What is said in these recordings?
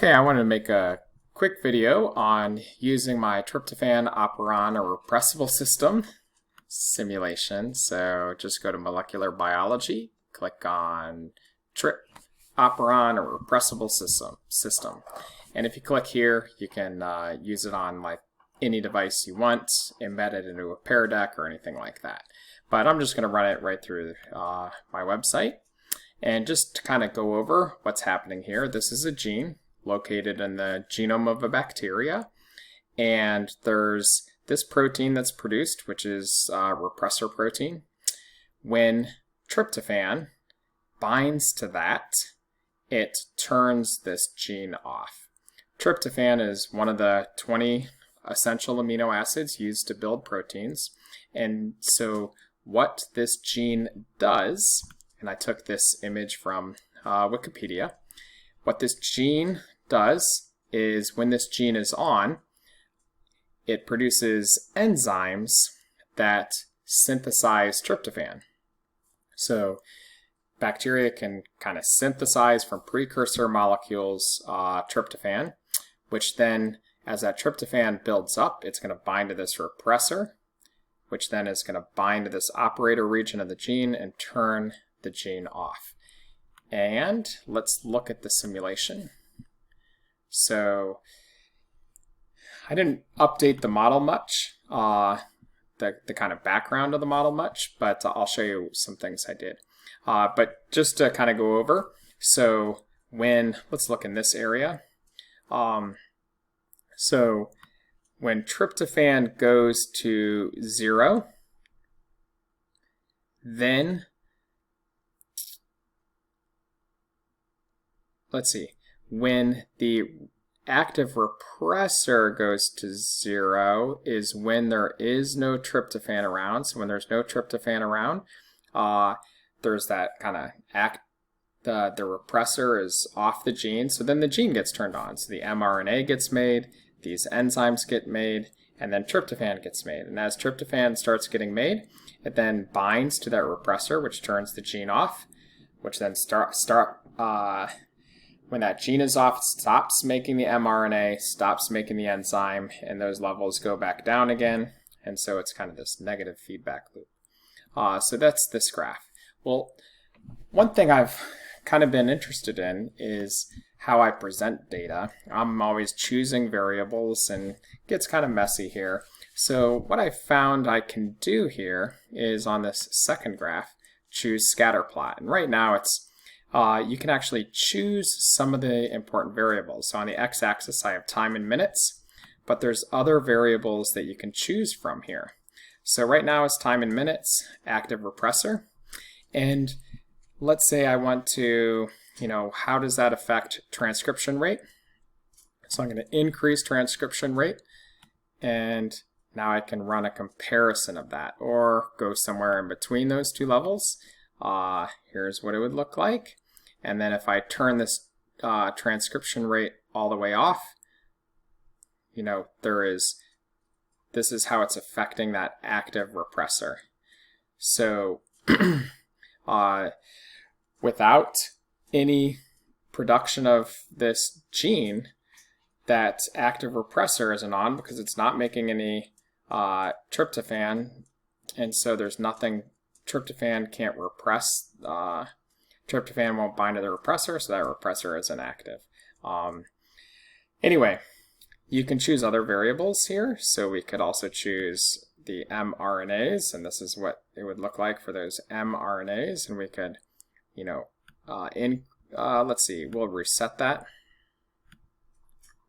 Okay, I want to make a quick video on using my tryptophan operon or reressible system simulation. So just go to molecular biology, click on Trp Operon or reressible system. And if you click here, you can use it on like any device you want, embed it into a Pear Deck or anything like that. But I'm just going to run it right through my website. And just to kind of go over what's happening here, this is a gene located in the genome of a bacteria. And there's this protein that's produced, which is a repressor protein. When tryptophan binds to that, it turns this gene off. Tryptophan is one of the 20 essential amino acids used to build proteins. And so what this gene does, and I took this image from Wikipedia, what this gene does is when this gene is on, it produces enzymes that synthesize tryptophan. So bacteria can kind of synthesize from precursor molecules tryptophan, which then as that tryptophan builds up, it's going to bind to this repressor, which then is going to bind to this operator region of the gene and turn the gene off. And let's look at the simulation. So I didn't update the model much, the kind of background of the model much, but I'll show you some things I did. But just to kind of go over, so let's look in this area. So when tryptophan goes to 0, then let's see, when the active repressor goes to 0 is when there is no tryptophan around. So when there's no tryptophan around, there's that kind of the repressor is off the gene. So then the gene gets turned on. So the mRNA gets made, these enzymes get made, and then tryptophan gets made. And as tryptophan starts getting made, it then binds to that repressor, which turns the gene off, which then when that gene is off, it stops making the mRNA, stops making the enzyme, and those levels go back down again. And so it's kind of this negative feedback loop. So that's this graph. Well, one thing I've kind of been interested in is how I present data. I'm always choosing variables and it gets kind of messy here. So what I found I can do here is on this second graph, choose scatter plot. And right now it's you can actually choose some of the important variables. So on the x-axis I have time in minutes, but there's other variables that you can choose from here. So right now it's time in minutes, active repressor, and let's say I want to, how does that affect transcription rate? So I'm going to increase transcription rate, and now I can run a comparison of that or go somewhere in between those two levels. Here's what it would look like. And then if I turn this transcription rate all the way off, this is how it's affecting that active repressor. So without any production of this gene, that active repressor isn't on because it's not making any tryptophan, and so there's nothing, tryptophan can't repress, tryptophan won't bind to the repressor, so that repressor isn't active. Anyway, you can choose other variables here, so we could also choose the mRNAs, and this is what it would look like for those mRNAs, and we could, let's see, we'll reset that.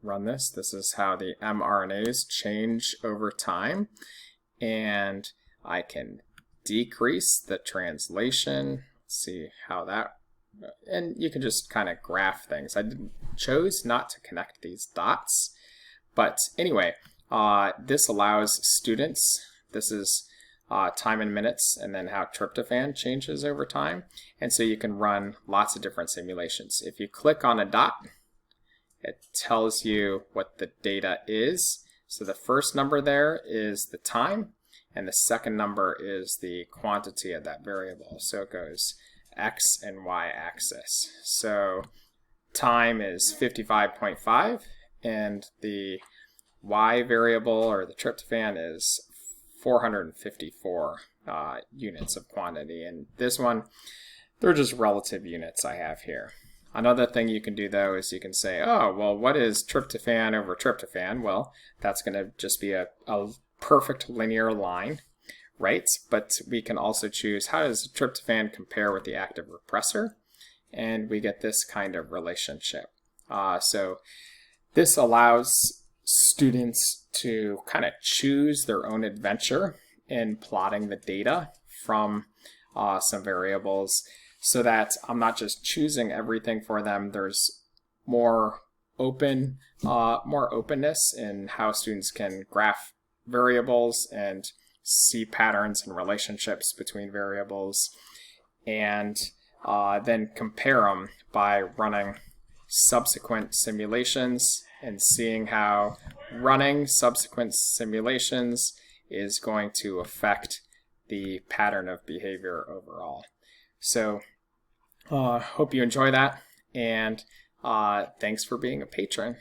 Run this. This is how the mRNAs change over time, and I can decrease the translation. Let's see how that, and you can just kind of graph things. I chose not to connect these dots, but anyway, this allows students, this is time in minutes, and then how tryptophan changes over time. And so you can run lots of different simulations. If you click on a dot, it tells you what the data is. So the first number there is the time, and the second number is the quantity of that variable. So it goes x and y axis. So time is 55.5, and the y variable, or the tryptophan, is 454 units of quantity. And this one, they're just relative units I have here. Another thing you can do, though, is you can say, oh, well, what is tryptophan over tryptophan? Well, that's going to just be a perfect linear line, right? But we can also choose, how does tryptophan compare with the active repressor? And we get this kind of relationship. So this allows students to kind of choose their own adventure in plotting the data from some variables, so that I'm not just choosing everything for them. There's more openness in how students can graph variables and see patterns and relationships between variables, and then compare them by running subsequent simulations and seeing how running subsequent simulations is going to affect the pattern of behavior overall. So hope you enjoy that, and thanks for being a patron.